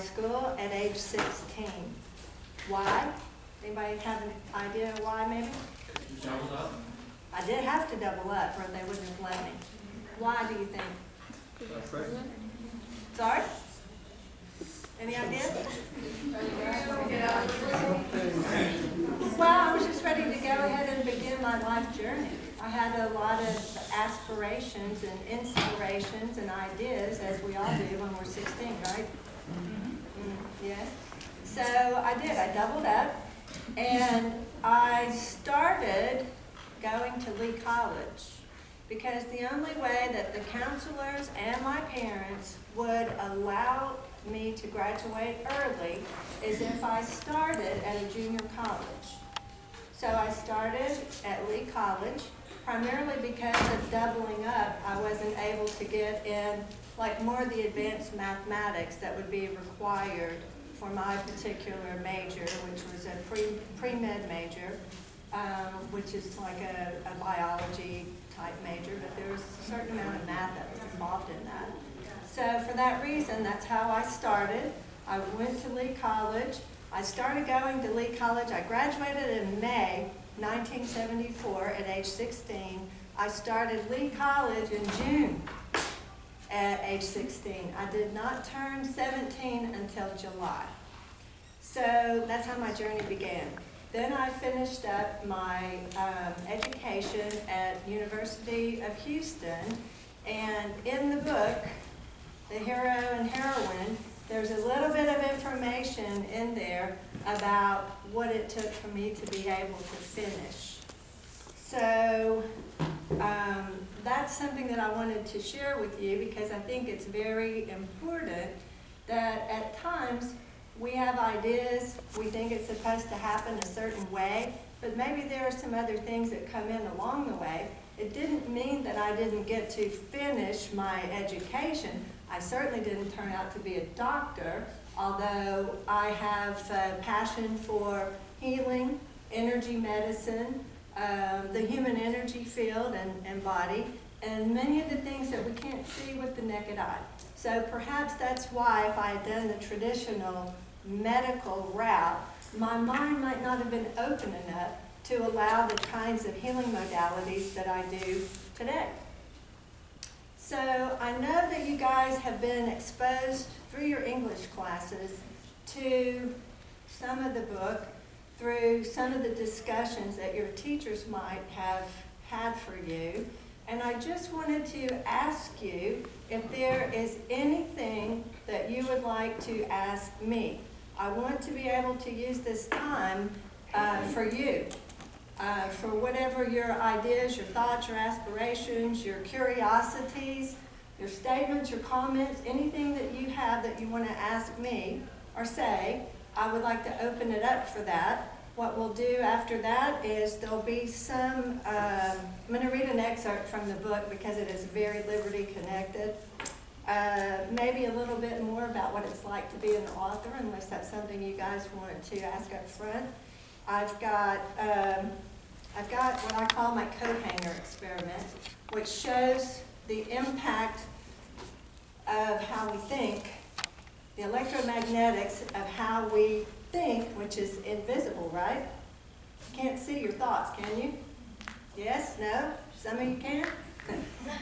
school at age 16. Why? Anybody have an idea why maybe? Doubled up. I did have to double up or they wouldn't have let me. Why do you think? Sorry? Any idea? Well, I was just ready to go ahead and begin my life journey. I had a lot of aspirations and inspirations and ideas, as we all do when we're 16, right? Yes. So I did. I doubled up, and I started going to Lee College because the only way that the counselors and my parents would allow me to graduate early is if I started at a junior college. So I started at Lee College, primarily because of doubling up. I wasn't able to get in like more of the advanced mathematics that would be required for my particular major, which was a pre-med major, which is like a biology type major, but there was a certain amount of math that was involved in that. So for that reason, that's how I started. I went to Lee College. I started going to Lee College. I graduated in May 1974 at age 16. I started Lee College in June at age 16. I did not turn 17 until July. So that's how my journey began. Then I finished up my education at University of Houston, and in the book, The Hero and Heroine, there's a little bit of information in there about what it took for me to be able to finish. So that's something that I wanted to share with you because I think it's very important that at times we have ideas, we think it's supposed to happen a certain way, but maybe there are some other things that come in along the way. It didn't mean that I didn't get to finish my education. I certainly didn't turn out to be a doctor, although I have a passion for healing, energy medicine, the human energy field and body, and many of the things that we can't see with the naked eye. So perhaps that's why if I had done the traditional medical route, my mind might not have been open enough to allow the kinds of healing modalities that I do today. So I know that you guys have been exposed through your English classes to some of the book, through some of the discussions that your teachers might have had for you. And I just wanted to ask you if there is anything that you would like to ask me. I want to be able to use this time for you, for whatever your ideas, your thoughts, your aspirations, your curiosities, your statements, your comments, anything that you have that you want to ask me or say. I would like to open it up for that. What we'll do after that is there'll be some, I'm going to read an excerpt from the book because it is very Liberty connected. Maybe a little bit more about what it's like to be an author, unless that's something you guys want to ask up front. I've got what I call my coat hanger experiment, which shows the impact of how we think, the electromagnetics of how we think, which is invisible, right? You can't see your thoughts, can you? Yes? No? Some of you can?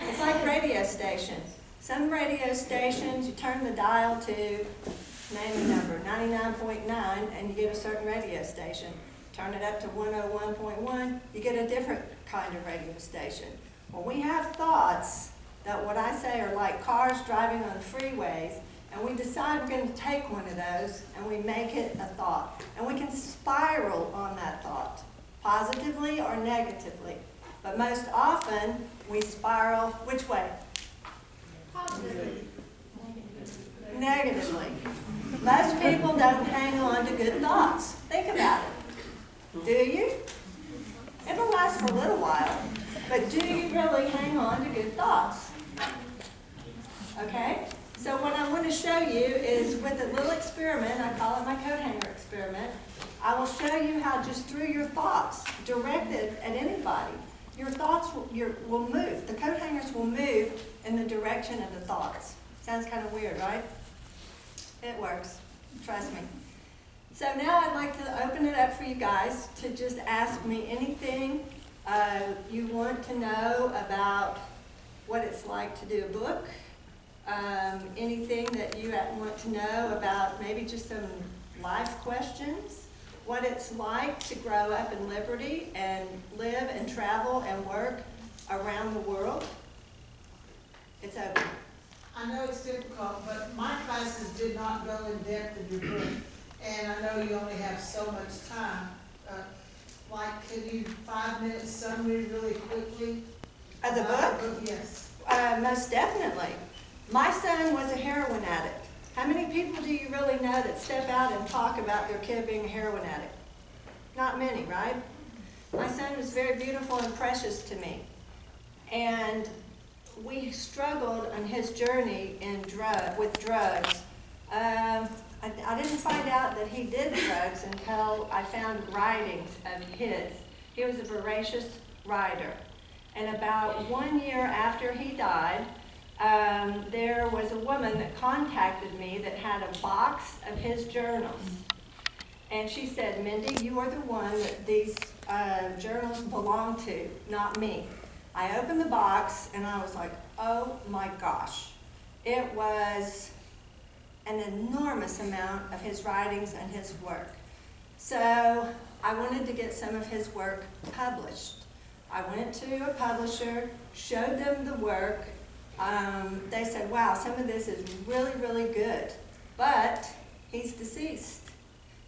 It's like radio stations. Some radio stations, you turn the dial to, name a number, 99.9, and you get a certain radio station. Turn it up to 101.1, you get a different kind of radio station. Well, we have thoughts that what I say are like cars driving on freeways, and we decide we're going to take one of those and we make it a thought. And we can spiral on that thought, positively or negatively. But most often, we spiral which way? Positively. Negatively. Most people don't hang on to good thoughts. Think about it. Do you? It'll last for a little while, but do you really hang on to good thoughts? Okay? So what I want to show you is with a little experiment, I call it my coat hanger experiment, I will show you how just through your thoughts, directed at anybody, your thoughts will move. The coat hangers will move in the direction of the thoughts. Sounds kind of weird, right? It works. Trust me. So now I'd like to open it up for you guys to just ask me anything you want to know about what it's like to do a book, anything that you want to know about maybe just some life questions, what it's like to grow up in Liberty and live and travel and work around the world. It's open. I know it's difficult, but my classes did not go in depth in your book, and I know you only have so much time. Can you 5 minutes summary really quickly? Of the book? Yes. Most definitely. My son was a heroin addict. How many people do you really know that step out and talk about their kid being a heroin addict? Not many, right? My son was very beautiful and precious to me. And we struggled on his journey with drugs. I didn't find out that he did drugs until I found writings of his. He was a voracious writer. And about 1 year after he died, there was a woman that contacted me that had a box of his journals. And she said, Mindy, you are the one that these journals belong to, not me. I opened the box and I was like, oh my gosh. It was an enormous amount of his writings and his work. So I wanted to get some of his work published. I went to a publisher, showed them the work. They said, wow, some of this is really, really good, but he's deceased.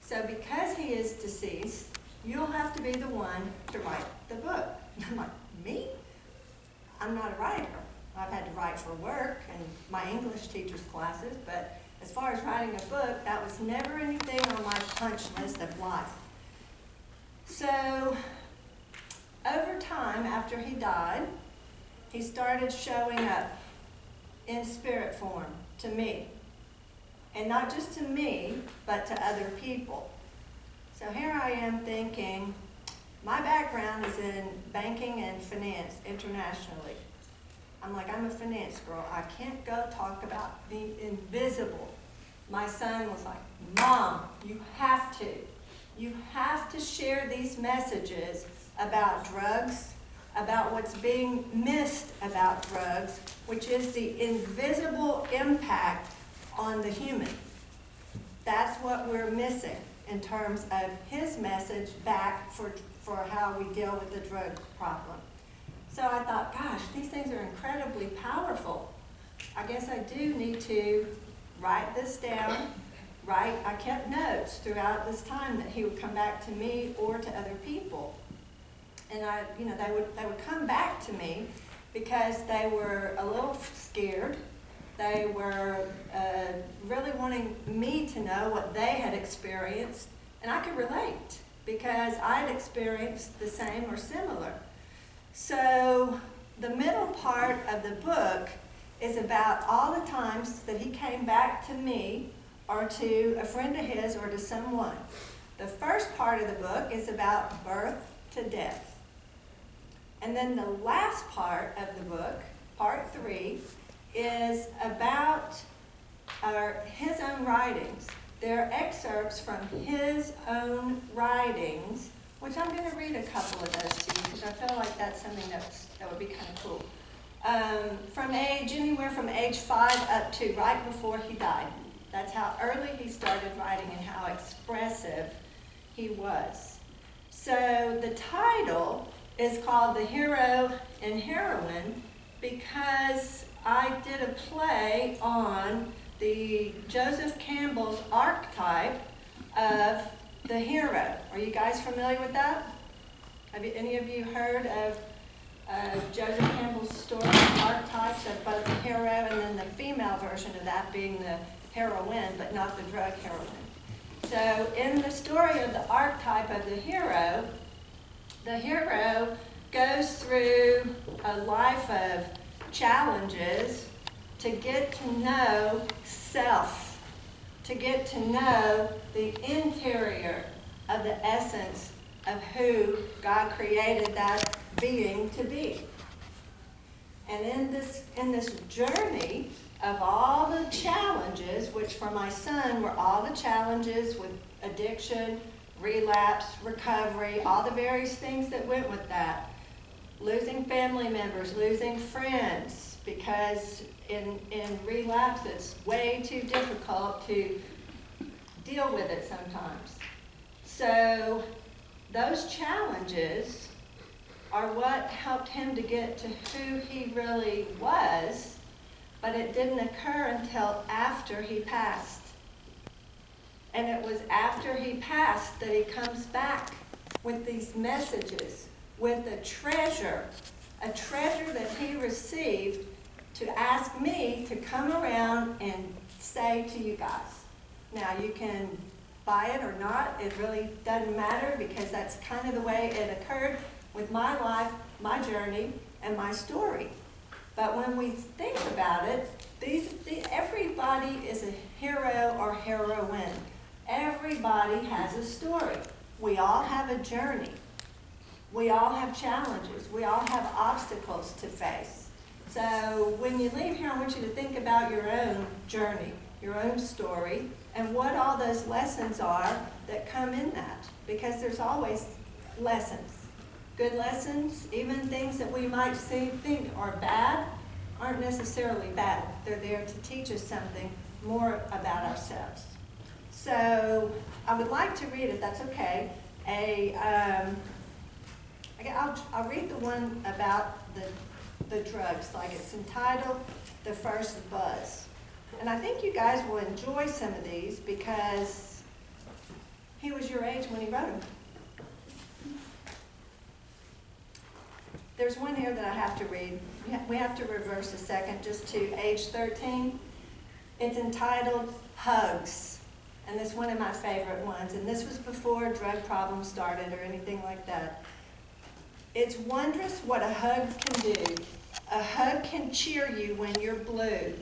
So because he is deceased, you'll have to be the one to write the book. And I'm like, me? I'm not a writer. I've had to write for work and my English teacher's classes, but as far as writing a book, that was never anything on my punch list of life. So over time, after he died, he started showing up in spirit form to me. And not just to me, but to other people. So here I am thinking, my background is in banking and finance internationally. I'm like, I'm a finance girl. I can't go talk about the invisible. My son was like, Mom, you have to. You have to share these messages about drugs, about what's being missed about drugs, which is the invisible impact on the human. That's what we're missing in terms of his message back for how we deal with the drug problem. So I thought, gosh, these things are incredibly powerful. I guess I do need to write this down. I kept notes throughout this time that he would come back to me or to other people. And they would come back to me because they were a little scared. They were really wanting me to know what they had experienced, and I could relate because I had experienced the same or similar. So the middle part of the book is about all the times that he came back to me or to a friend of his or to someone. The first part of the book is about birth to death. And then the last part of the book, part 3, is about his own writings. They're excerpts from his own writings, which I'm going to read a couple of those to you because I feel like that's something that would be kind of cool. Anywhere from age 5 up to right before he died. That's how early he started writing and how expressive he was. So the title is called The Hero and Heroine because I did a play on the Joseph Campbell's archetype of the hero. Are you guys familiar with that? Have any of you heard of Joseph Campbell's story, archetypes of both the hero and then the female version of that being the heroine, but not the drug heroine? So in the story of the archetype of the hero goes through a life of challenges to get to know self, to get to know the interior of the essence of who God created that being to be. And in this journey of all the challenges, which for my son were all the challenges with addiction, relapse, recovery, all the various things that went with that. Losing family members, losing friends, because in relapse it's way too difficult to deal with it sometimes. So those challenges are what helped him to get to who he really was, but it didn't occur until after he passed. And it was after he passed that he comes back with these messages, with a treasure that he received to ask me to come around and say to you guys. Now, you can buy it or not, it really doesn't matter, because that's kind of the way it occurred with my life, my journey, and my story. But when we think about it, everybody is a hero or heroine. Everybody has a story. We all have a journey. We all have challenges. We all have obstacles to face. So when you leave here, I want you to think about your own journey, your own story, and what all those lessons are that come in that. Because there's always lessons. Good lessons, even things that we might think are bad, aren't necessarily bad. They're there to teach us something more about ourselves. So I would like to read, if that's okay, I'll read the one about the drugs. Like, it's entitled The First Buzz. And I think you guys will enjoy some of these because he was your age when he wrote them. There's one here that I have to read. We have to reverse a second just to age 13. It's entitled Hugs. And it's one of my favorite ones. And this was before drug problems started or anything like that. It's wondrous what a hug can do. A hug can cheer you when you're blue.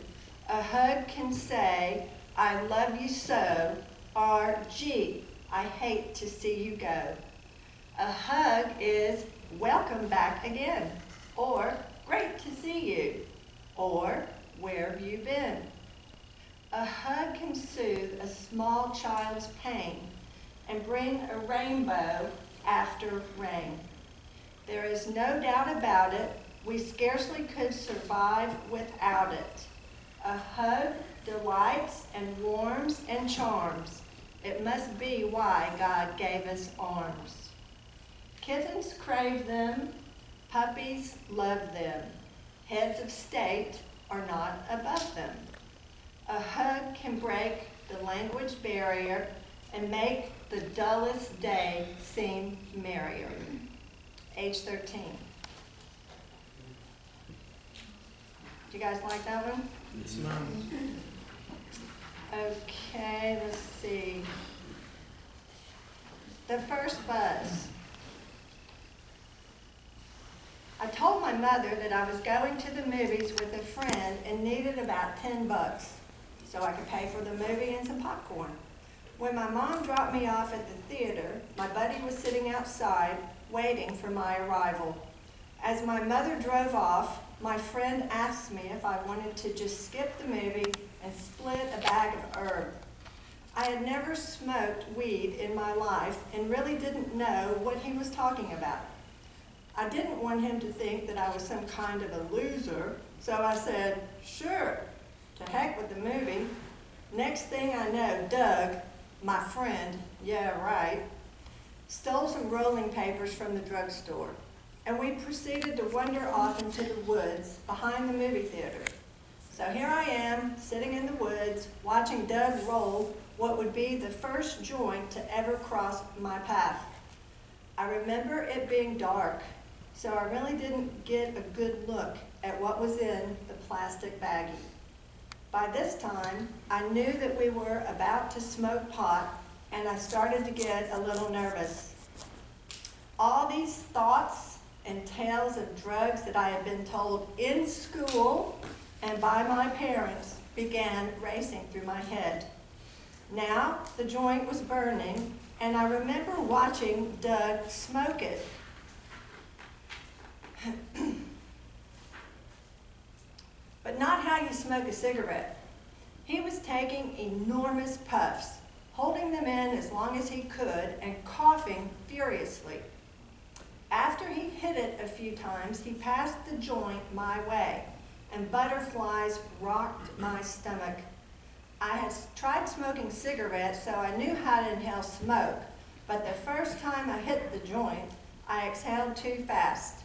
A hug can say, I love you so, or gee, I hate to see you go. A hug is welcome back again, or great to see you, or where have you been? A hug can soothe a small child's pain and bring a rainbow after rain. There is no doubt about it, we scarcely could survive without it. A hug delights and warms and charms. It must be why God gave us arms. Kittens crave them, puppies love them. Heads of state are not above them. A hug can break the language barrier and make the dullest day seem merrier. Age 13. Do you guys like that one? Yes, ma'am. Okay, let's see. The First Buzz. I told my mother that I was going to the movies with a friend and needed about $10 so I could pay for the movie and some popcorn. When my mom dropped me off at the theater, my buddy was sitting outside waiting for my arrival. As my mother drove off, my friend asked me if I wanted to just skip the movie and split a bag of herb. I had never smoked weed in my life and really didn't know what he was talking about. I didn't want him to think that I was some kind of a loser, so I said, sure, to heck with the movie. Next thing I know, Doug, my friend, yeah, right, stole some rolling papers from the drugstore, and we proceeded to wander off into the woods behind the movie theater. So here I am, sitting in the woods, watching Doug roll what would be the first joint to ever cross my path. I remember it being dark, so I really didn't get a good look at what was in the plastic baggie. By this time, I knew that we were about to smoke pot, and I started to get a little nervous. All these thoughts and tales of drugs that I had been told in school and by my parents began racing through my head. Now the joint was burning, and I remember watching Doug smoke it. how you smoke a cigarette. He was taking enormous puffs, holding them in as long as he could, and coughing furiously. After he hit it a few times, he passed the joint my way, and butterflies rocked my stomach. I had tried smoking cigarettes, so I knew how to inhale smoke, but the first time I hit the joint, I exhaled too fast.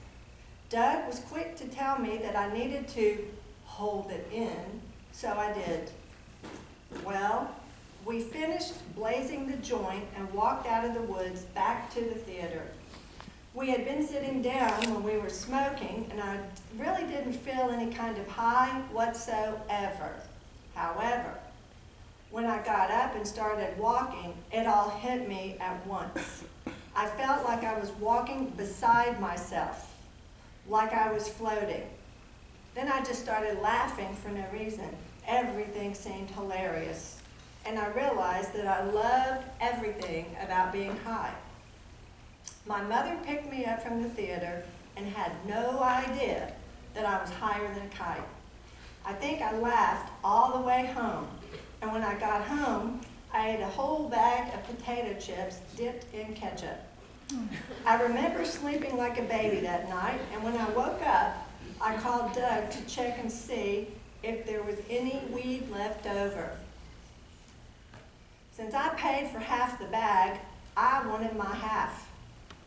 Doug was quick to tell me that I needed to hold it in, so I did. Well, we finished blazing the joint and walked out of the woods back to the theater. We had been sitting down when we were smoking, and I really didn't feel any kind of high whatsoever. However, when I got up and started walking, it all hit me at once. I felt like I was walking beside myself, like I was floating. Then I just started laughing for no reason. Everything seemed hilarious. And I realized that I loved everything about being high. My mother picked me up from the theater and had no idea that I was higher than a kite. I think I laughed all the way home. And when I got home, I ate a whole bag of potato chips dipped in ketchup. I remember sleeping like a baby that night, and when I woke up, I called Doug to check and see if there was any weed left over. Since I paid for half the bag, I wanted my half.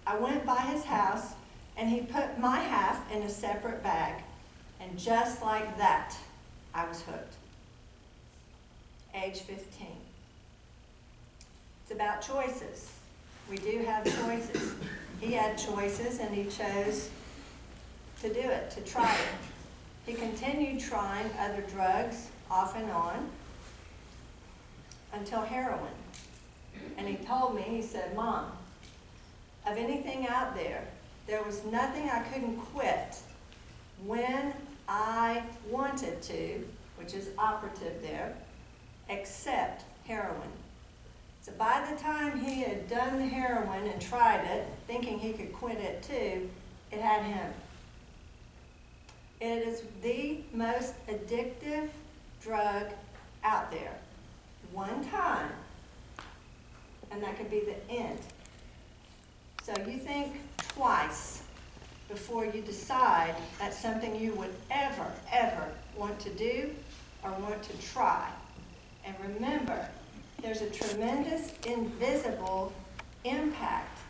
I went by his house, and he put my half in a separate bag. And just like that, I was hooked. Age 15. It's about choices. We do have choices. He had choices, and he chose to do it, to try it. He continued trying other drugs off and on until heroin. And he told me, he said, "Mom, of anything out there, there was nothing I couldn't quit when I wanted to," which is operative there, "except heroin." So by the time he had done the heroin and tried it, thinking he could quit it too, it had him. It is the most addictive drug out there. One time, and that could be the end. So you think twice before you decide that's something you would ever want to do or want to try. And remember, there's a tremendous invisible impact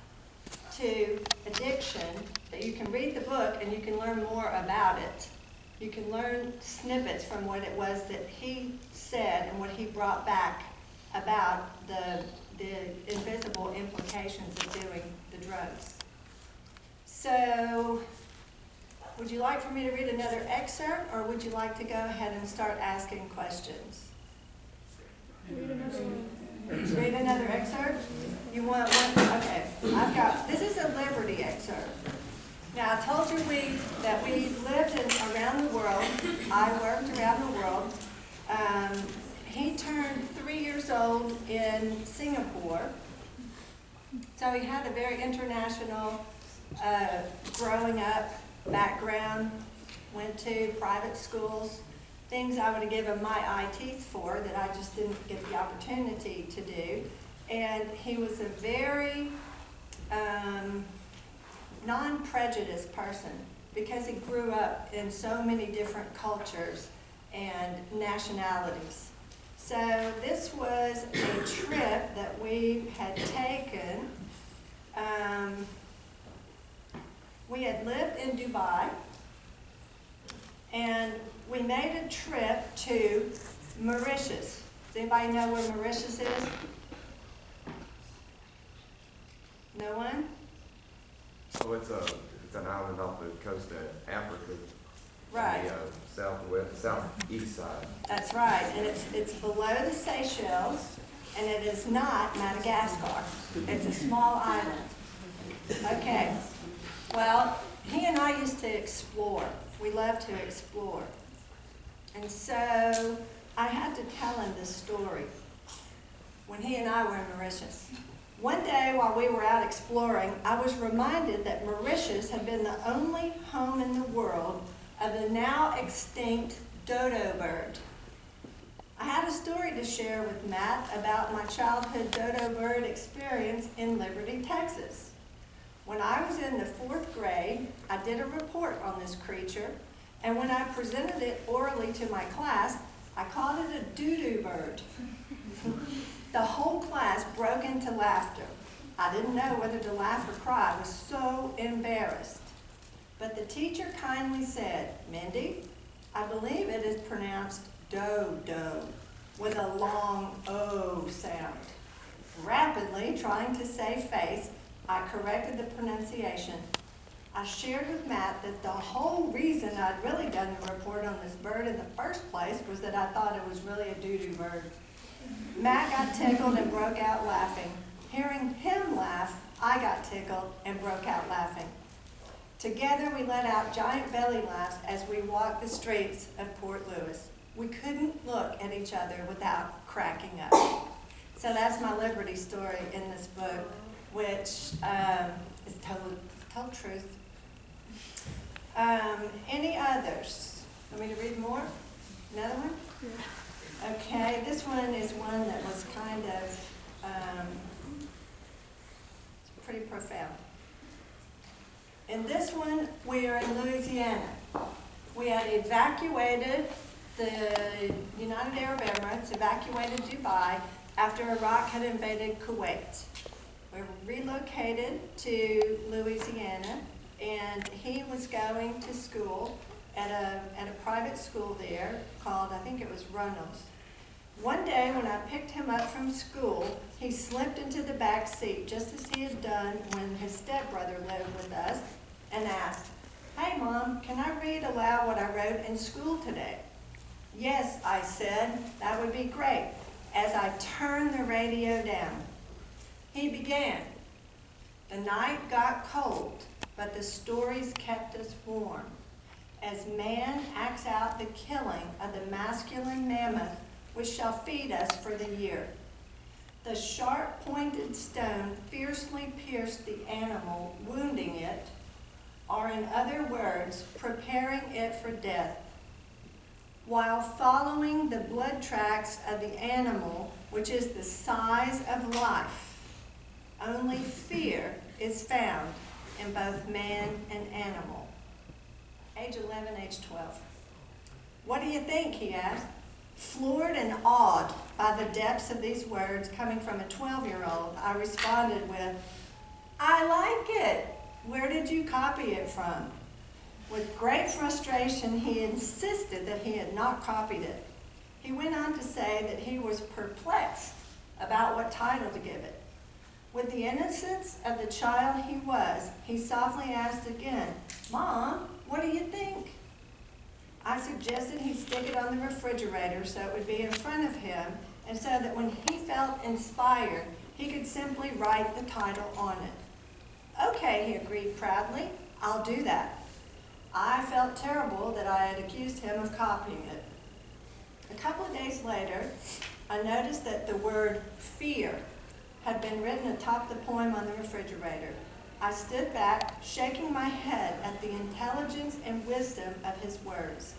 to addiction that you can read the book and you can learn more about it. You can learn snippets from what it was that he said and what he brought back about the invisible implications of doing the drugs. So, would you like for me to read another excerpt, or would you like to go ahead and start asking questions? Read another one. Read another excerpt? You want one? Okay, this is a Liberty excerpt. Now, I told you that we lived around the world. I worked around the world. He turned 3 years old in Singapore. So he had a very international growing up background, went to private schools, things I would have given my eye teeth for that I just didn't get the opportunity to do. And he was a very non-prejudiced person because he grew up in so many different cultures and nationalities. So this was a trip that we had taken. We had lived in Dubai, and we made a trip to Mauritius. Does anybody know where Mauritius is? No one? Oh, it's an island off the coast of Africa. Right. On the southeast side. That's right, and it's below the Seychelles, and it is not Madagascar. It's a small island. Okay, well, he and I used to explore. We love to explore. And so I had to tell him this story when he and I were in Mauritius. One day while we were out exploring, I was reminded that Mauritius had been the only home in the world of the now extinct dodo bird. I had a story to share with Matt about my childhood dodo bird experience in Liberty, Texas. When I was in the 4th grade, I did a report on this creature, and when I presented it orally to my class, I called it a doo-doo bird. The whole class broke into laughter. I didn't know whether to laugh or cry. I was so embarrassed. But the teacher kindly said, "Mindy, I believe it is pronounced do-do, with a long O sound." Rapidly, trying to save face, I corrected the pronunciation. I shared with Matt that the whole reason I'd really done the report on this bird in the first place was that I thought it was really a doo-doo bird. Matt got tickled and broke out laughing. Hearing him laugh, I got tickled and broke out laughing. Together we let out giant belly laughs as we walked the streets of Port Louis. We couldn't look at each other without cracking up. So that's my Liberty story in this book, which is told truth. Any others? Want me to read more? Another one? Yeah. Okay, this one is one that was kind of pretty profound. In this one, we are in Louisiana. We had evacuated the United Arab Emirates, evacuated Dubai after Iraq had invaded Kuwait. We relocated to Louisiana, and he was going to school at a private school there called, I think it was Runnels. One day when I picked him up from school, he slipped into the back seat, just as he had done when his stepbrother lived with us, and asked, "Hey Mom, can I read aloud what I wrote in school today?" "Yes," I said, "that would be great," as I turned the radio down. He began. "The night got cold, but the stories kept us warm, as man acts out the killing of the masculine mammoth which shall feed us for the year. The sharp-pointed stone fiercely pierced the animal, wounding it, or in other words, preparing it for death. While following the blood tracks of the animal, which is the size of life, only fear is found in both man and animal." Age 11, age 12. "What do you think?" he asked. Floored and awed by the depths of these words coming from a 12-year-old, I responded with, "I like it. Where did you copy it from?" With great frustration, he insisted that he had not copied it. He went on to say that he was perplexed about what title to give it. With the innocence of the child he was, he softly asked again, "Mom, what do you think?" I suggested he stick it on the refrigerator so it would be in front of him, and so that when he felt inspired, he could simply write the title on it. "Okay," he agreed proudly, "I'll do that." I felt terrible that I had accused him of copying it. A couple of days later, I noticed that the word fear had been written atop the poem on the refrigerator. I stood back, shaking my head at the intelligence and wisdom of his words.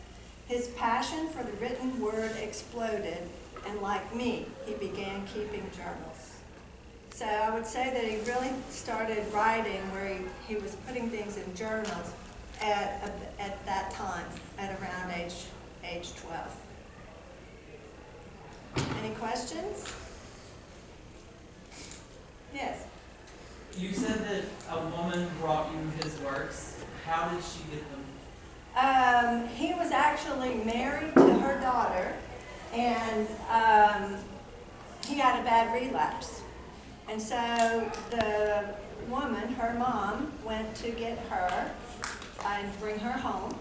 His passion for the written word exploded, and like me, he began keeping journals. So I would say that he really started writing where he was putting things in journals at that time, at around age 12. Any questions? Yes? You said that a woman brought you his works. How did she get them? He was actually married to her daughter, and he had a bad relapse. And so the woman, her mom, went to get her and bring her home.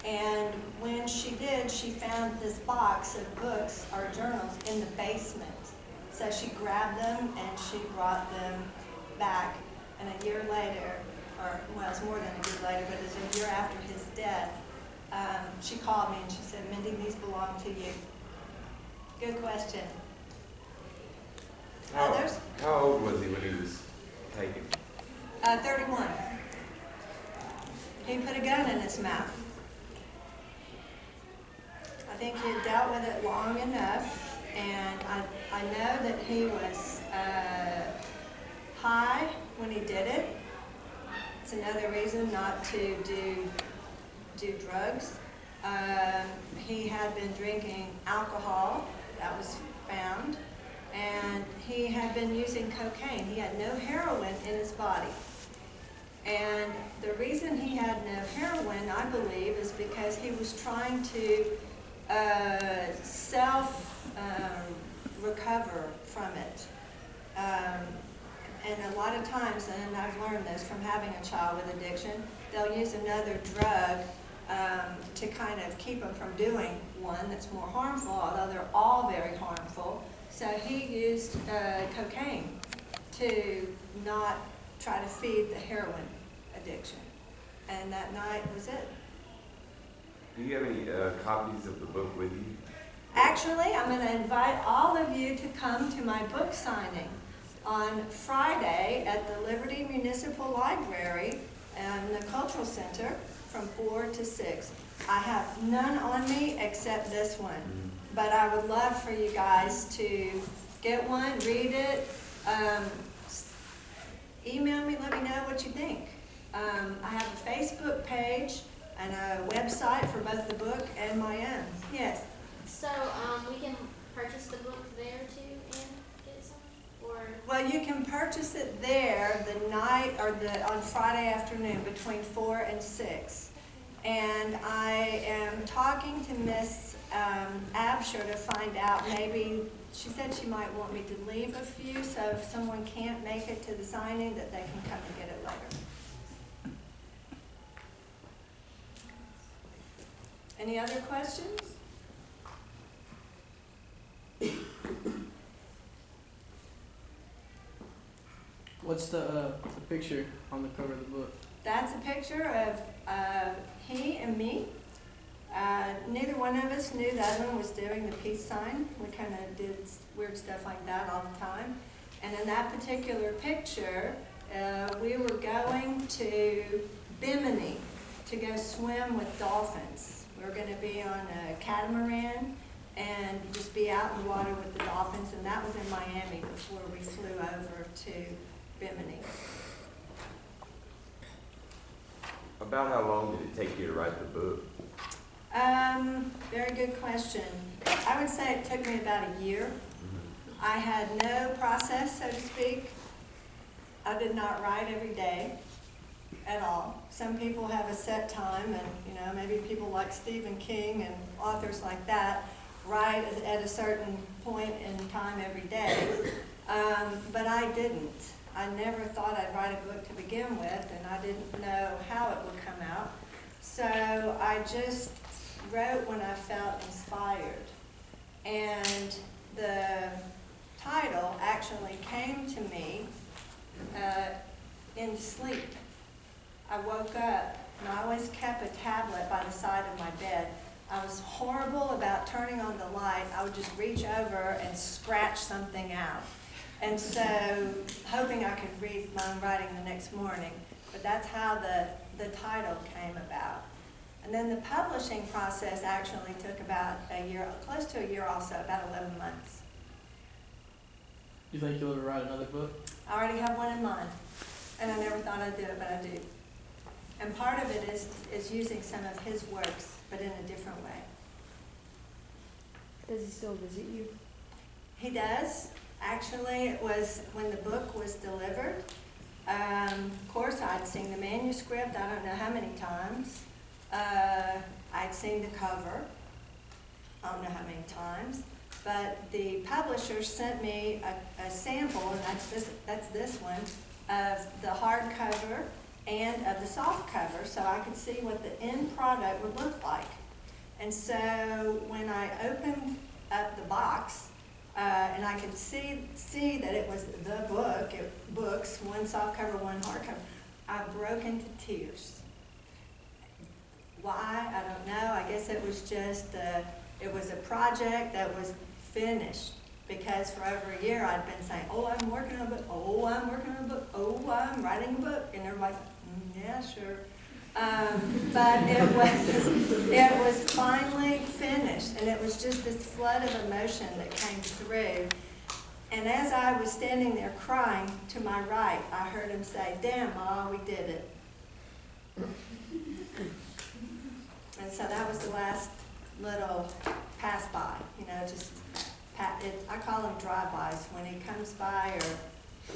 And when she did, she found this box of books or journals in the basement. So she grabbed them and she brought them back. And a year later, or well, it's more than a year later, but it was a year after his death, she called me and she said, "Mindy, these belong to you." Good question. Others? How old was he when he was taken? 31. He put a gun in his mouth. think he had dealt with it long enough, and I know that he was high when he did it. It's another reason not to do drugs. He had been drinking alcohol, that was found, and he had been using cocaine. He had no heroin in his body. And the reason he had no heroin, I believe, is because he was trying to recover from it. And a lot of times, and I've learned this from having a child with addiction, they'll use another drug to kind of keep them from doing one that's more harmful, although they're all very harmful. So he used cocaine to not try to feed the heroin addiction. And that night was it. Do you have any copies of the book with you? Actually, I'm going to invite all of you to come to my book signing on Friday at the Liberty Municipal Library and the Cultural Center from 4 to 6. I have none on me except this one, but I would love for you guys to get one, read it, email me, let me know what you think. I have a Facebook page and a website for both the book and my own. Yes. So, we can purchase the book there too and get some? Or, Well, you can purchase it there the night or on Friday afternoon between 4 and 6. And I am talking to Miss Absher to find out, maybe she said she might want me to leave a few, so if someone can't make it to the signing, that they can come and get it later. Any other questions? What's the picture on the cover of the book? That's a picture of he and me. Neither one of us knew the other one was doing the peace sign. We kind of did weird stuff like that all the time. And in that particular picture, we were going to Bimini to go swim with dolphins. We were going to be on a catamaran and just be out in the water with the dolphins. And that was in Miami before we flew over to Bimini. About how long did it take you to write the book? Very good question. I would say it took me about a year. I had no process, so to speak. I did not write every day at all. Some people have a set time, and maybe people like Stephen King and authors like that write at a certain point in time every day. But I didn't. I never thought I'd write a book to begin with, and I didn't know how it would come out. So I just wrote when I felt inspired. And the title actually came to me in sleep. I woke up, and I always kept a tablet by the side of my bed. I was horrible about turning on the light. I would just reach over and scratch something out. And so, hoping I could read my own writing the next morning. But that's how the title came about. And then the publishing process actually took about a year, close to a year also, about 11 months. You think you'll ever write another book? I already have one in mind, and I never thought I'd do it, but I do. And part of it is using some of his works, but in a different way. does he still visit you? He does. Actually, it was when the book was delivered. Of course, I'd seen the manuscript, I don't know how many times. I'd seen the cover, I don't know how many times. But the publisher sent me a sample, and that's this one, of the hardcover and of the soft cover, so I could see what the end product would look like. And so when I opened up the box, and I could see that it was the book, books, one soft cover, one hardcover, I broke into tears. Why? I don't know. I guess it was just, it was a project that was finished. Because for over a year I'd been saying, oh, I'm working on a book, oh, I'm working on a book, oh, I'm writing a book. And everybody's, yeah, sure. But it was finally finished, and it was just this flood of emotion that came through. And as I was standing there crying, to my right, I heard him say, "Damn, Ma, we did it." And so that was the last little pass by, just I call them drive-bys, when he comes by, or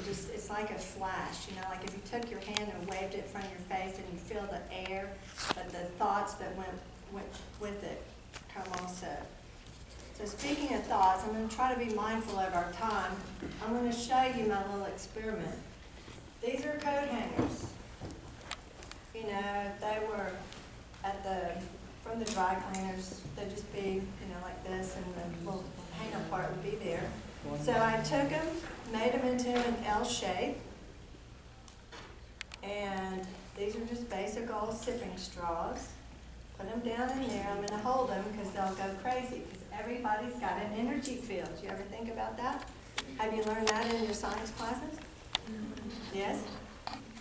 just, it's like a flash, like if you took your hand and waved it in front of your face and you feel the air, but the thoughts that went with it come also. So speaking of thoughts, I'm going to try to be mindful of our time. I'm going to show you my little experiment. These are coat hangers. They were from the dry cleaners. They'd just be, like this, and the little hanger part would be there. So I took them, made them into an L shape, and these are just basic old sipping straws. Put them down in there. I'm going to hold them because they'll go crazy, because everybody's got an energy field. You ever think about that? Have you learned that in your science classes? Yes?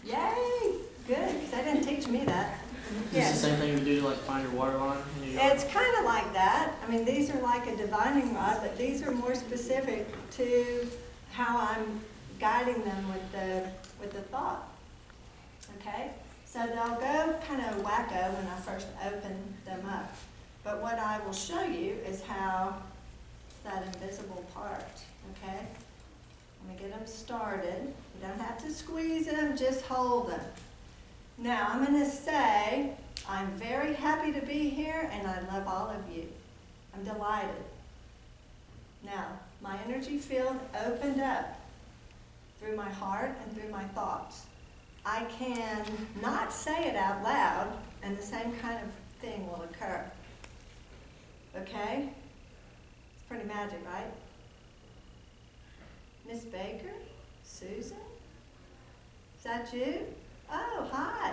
Yay! Good, because they didn't teach me that. Is this the same thing you do to like find your water line in your yard? It's kind of like that. I mean, these are like a divining rod, but these are more specific to how I'm guiding them with the thought. Okay? So they'll go kind of wacko when I first open them up. But what I will show you is how that invisible part. Okay? I'm going to get them started. You don't have to squeeze them, just hold them. Now, I'm going to say, I'm very happy to be here, and I love all of you. I'm delighted. Now, my energy field opened up through my heart and through my thoughts. I can not say it out loud, and the same kind of thing will occur. Okay? It's pretty magic, right? Miss Baker? Susan? Is that you? Oh, hi.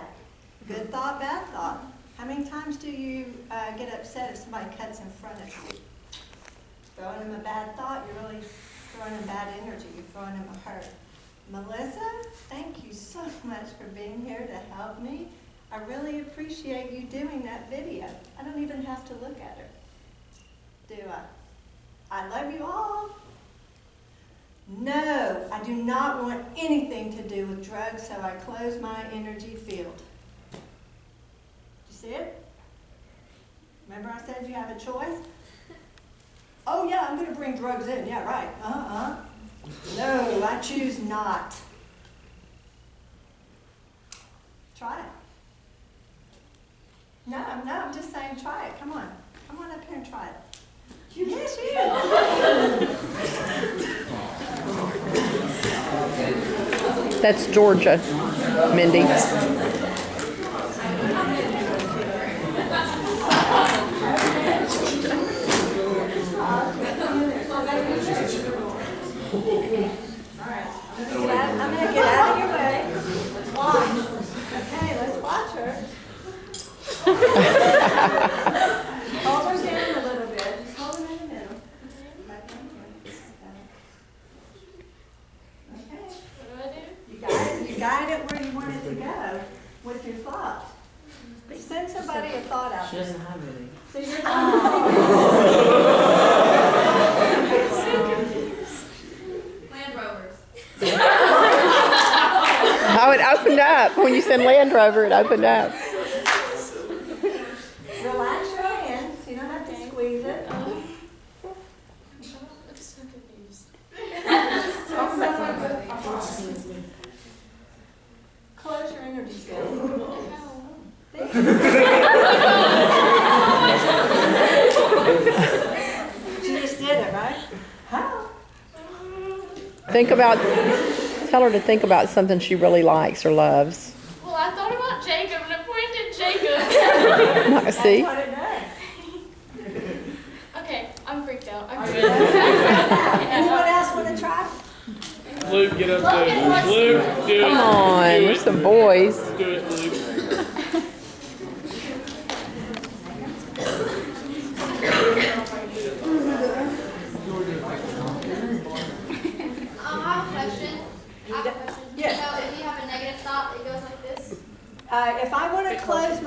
Good thought, bad thought. How many times do you get upset if somebody cuts in front of you? Throwing them a bad thought, you're really throwing them bad energy. You're throwing them a hurt. Melissa, thank you so much for being here to help me. I really appreciate you doing that video. I don't even have to look at her. Do I? I love you all. No, I do not want anything to do with drugs, so I close my energy field. You see it? Remember I said you have a choice? Oh yeah, I'm going to bring drugs in. Yeah, right. No, I choose not. Try it. No, I'm just saying try it. Come on. Come on up here and try it. Yes, you. That's Georgia, Mindy. I'm going to get out of your way. Let's watch. Okay, let's watch her. Hold her down a little bit. Just hold her in the middle. Okay. What do I do? You guide it where you want it to go with your thought. Send somebody a thought out She there. doesn't have any. So you're Land Rovers. Oh, it opened up. When you said Land Rover, it opened up. relax your hands. You don't have to squeeze it. I'm so confused. Close your energy field. She just did it, right? How? Tell her to think about something she really likes or loves. Well, I thought about Jacob and it pointed Jacob. See? That's what it does. Okay, I'm freaked out. I'm Are good. you ready? Anyone else want to try? Luke, get up there. Luke, do it. Come on, Do we're it. some boys. Do it, Luke. I have a question. Yes. So if you have a negative thought, it goes like this. If I want to close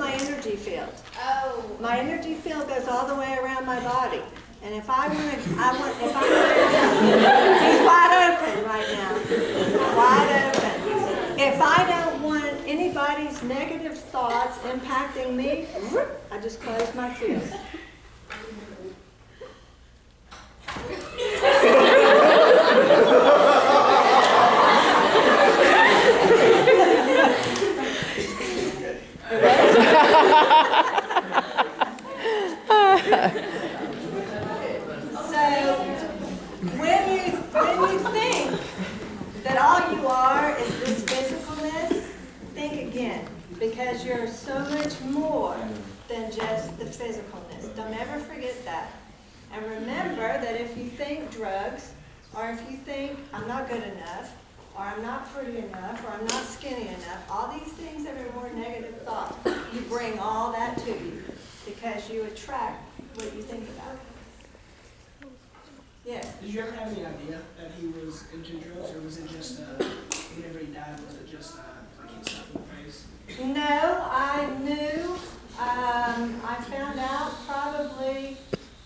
My energy field goes all the way around my body. And if I want to, if I'm he's wide open right now. Wide open. If I don't want anybody's negative thoughts impacting me, I just close my field. When you think that all you are is this physicalness, think again, because you're so much more than just the physicalness. Don't ever forget that. And remember that if you think drugs, or if you think I'm not good enough, or I'm not pretty enough, or I'm not skinny enough, all these things that are more negative thoughts, you bring all that to you because you attract what you think about. Yeah. Did you ever have any idea that he was into drugs, or was it just, whenever he died, was it just, like he slapped in the face? No, I knew. I found out probably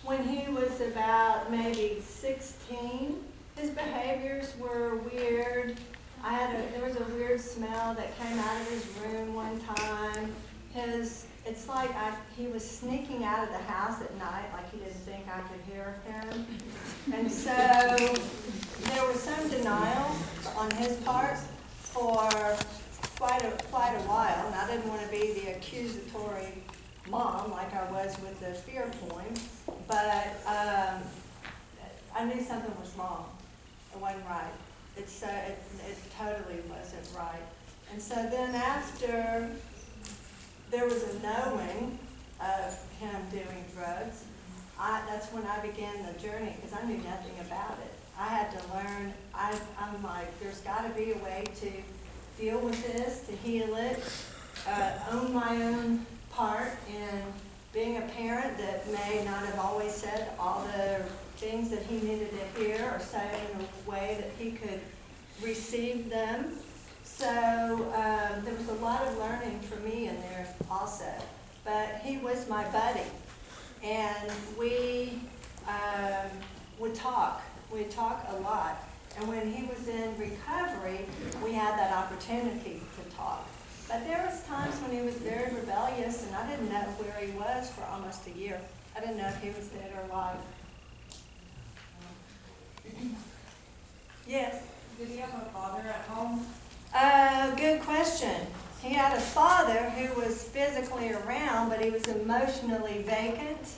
when he was about maybe 16. His behaviors were weird. There was a weird smell that came out of his room one time. It's like he was sneaking out of the house at night, like he didn't think I could hear him. And so there was some denial on his part for quite a while, and I didn't want to be the accusatory mom like I was with the fear point, but I knew something was wrong. It wasn't right. It totally wasn't right. And so then after there was a knowing of him doing drugs, that's when I began the journey, because I knew nothing about it. I had to learn. I'm like, there's got to be a way to deal with this, to heal it, own my own part in being a parent that may not have always said all the things that he needed to hear or say in a way that he could receive them. So there was a lot of learning for me in there also. But he was my buddy, and we would talk. We'd talk a lot. And when he was in recovery, we had that opportunity to talk. But there was times when he was very rebellious, and I didn't know where he was for almost a year. I didn't know if he was dead or alive. Yes? Did he have a father at home? Good question. He had a father who was physically around, but he was emotionally vacant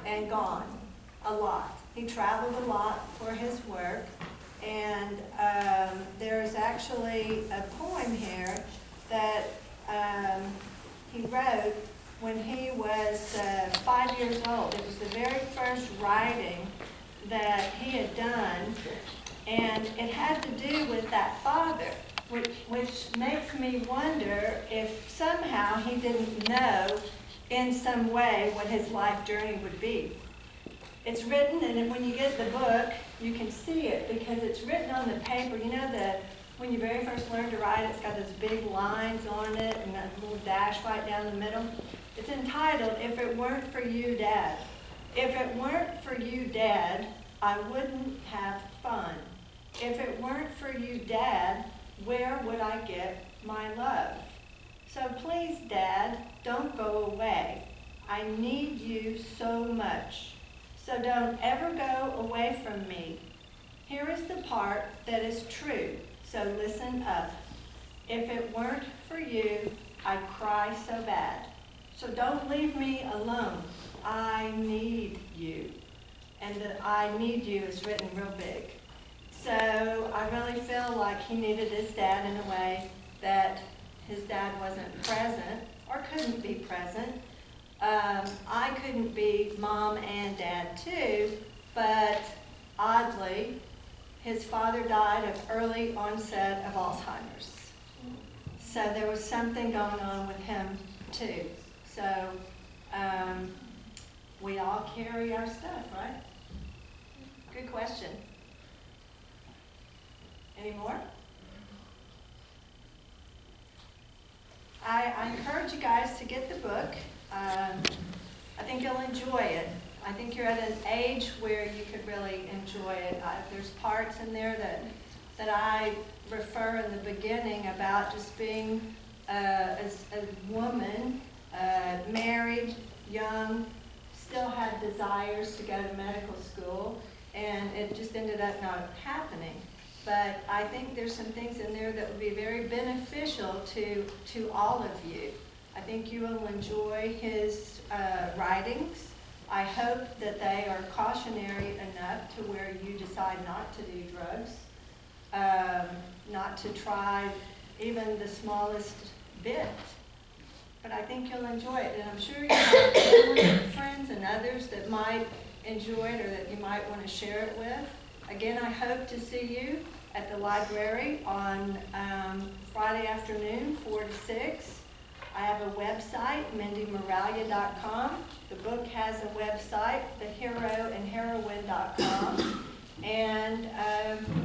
and gone a lot. He traveled a lot for his work, and there's actually a poem here that he wrote when he was 5 years old. It was the very first writing that he had done, and it had to do with that father, which makes me wonder if somehow he didn't know in some way what his life journey would be. It's written, and when you get the book, you can see it because it's written on the paper. You know when you very first learn to write, it's got those big lines on it and that little dash right down the middle. It's entitled, "If It Weren't for You, Dad." If it weren't for you, Dad, I wouldn't have fun. If it weren't for you, Dad, where would I get my love? So please, Dad, don't go away. I need you so much. So don't ever go away from me. Here is the part that is true, so listen up. If it weren't for you, I'd cry so bad. So don't leave me alone. I need you. And the I need you is written real big. So I really feel like he needed his dad in a way that his dad wasn't present or couldn't be present. I couldn't be mom and dad too, but oddly, his father died of early onset of Alzheimer's. So there was something going on with him too. So we all carry our stuff, right? Good question. Any more? I encourage you guys to get the book. I you'll enjoy it. I think you're at an age where you could really enjoy it. There's parts in there that I refer in the beginning about just being as a woman, married, young, still had desires to go to medical school, and it just ended up not happening. But I think there's some things in there that would be very beneficial to all of you. I think you will enjoy his writings. I hope that they are cautionary enough to where you decide not to do drugs, not to try even the smallest bit. But I think you'll enjoy it, and I'm sure you have family and friends and others that might enjoy it or that you might want to share it with. Again, I hope to see you at the library on Friday afternoon, 4 to 6. I have a website, MindyMoralia.com. The book has a website, theheroandheroine.com, and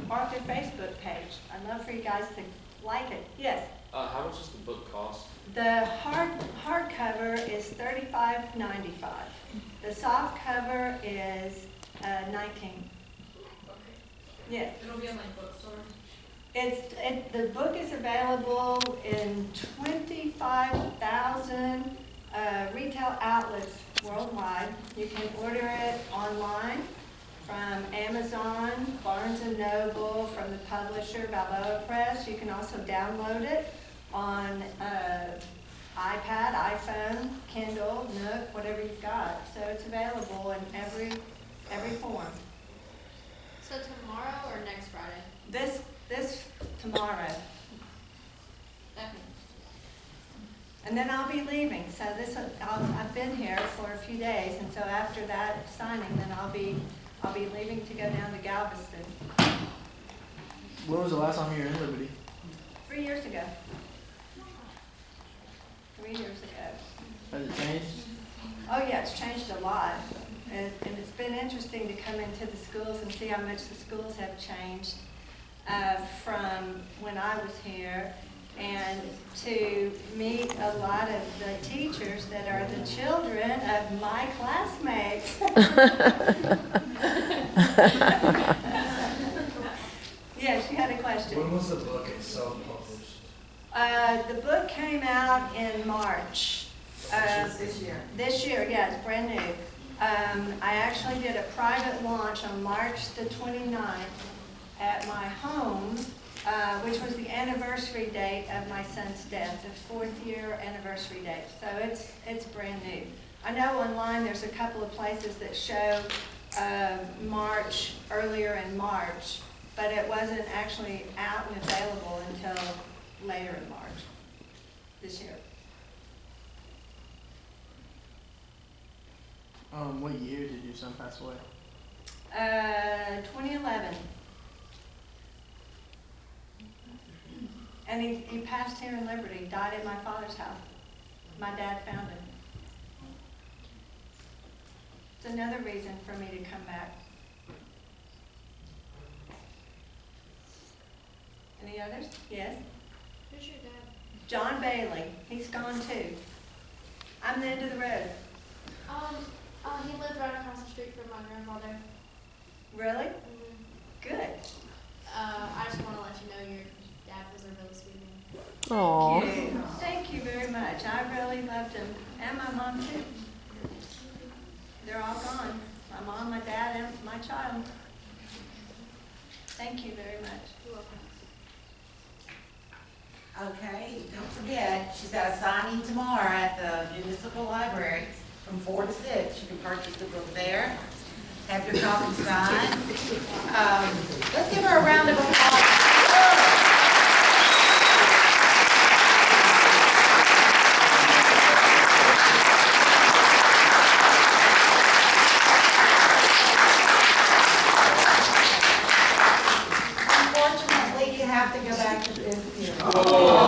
our Facebook page. I'd love for you guys to like it. Yes? How much does the book cost? The hardcover is $35.95. The soft cover is $19. Yes. It'll be in like bookstore. The book is available in 25,000 retail outlets worldwide. You can order it online from Amazon, Barnes & Noble, from the publisher, Balboa Press. You can also download it on iPad, iPhone, Kindle, Nook, whatever you've got. So it's available in every form. So tomorrow or next Friday? This tomorrow. Definitely. And then I'll be leaving, so I've been here for a few days, and so after that signing, then I'll be leaving to go down to Galveston. When was the last time you were in Liberty? 3 years ago. 3 years ago. Has it changed? Oh yeah, it's changed a lot. And it's been interesting to come into the schools and see how much the schools have changed from when I was here, and to meet a lot of the teachers that are the children of my classmates. Yes, you had a question. When was the book itself published? The book came out in March. This year. This year, yeah, it's brand new. I actually did a private launch on March the 29th at my home, which was the anniversary date of my son's death, the 4th year anniversary date. So it's brand new. I know online there's a couple of places that show March, earlier in March, but it wasn't actually out and available until later in March this year. What year did your son pass away? 2011. And he passed here in Liberty, died at my father's house. My dad found him. It's another reason for me to come back. Any others? Yes? Who's your dad? John Bailey. He's gone too. I'm the end of the road. He lived right across the street from my grandfather. Really? Good. I just want to let you know your dad was a really sweet man. Aw. Thank you very much. I really loved him. And my mom too. They're all gone. My mom, my dad, and my child. Thank you very much. You're welcome. Okay, don't forget, she's got a signing tomorrow at the municipal library from 4 to 6. You can purchase the book there. Have your copy signed. Let's give her a round of applause.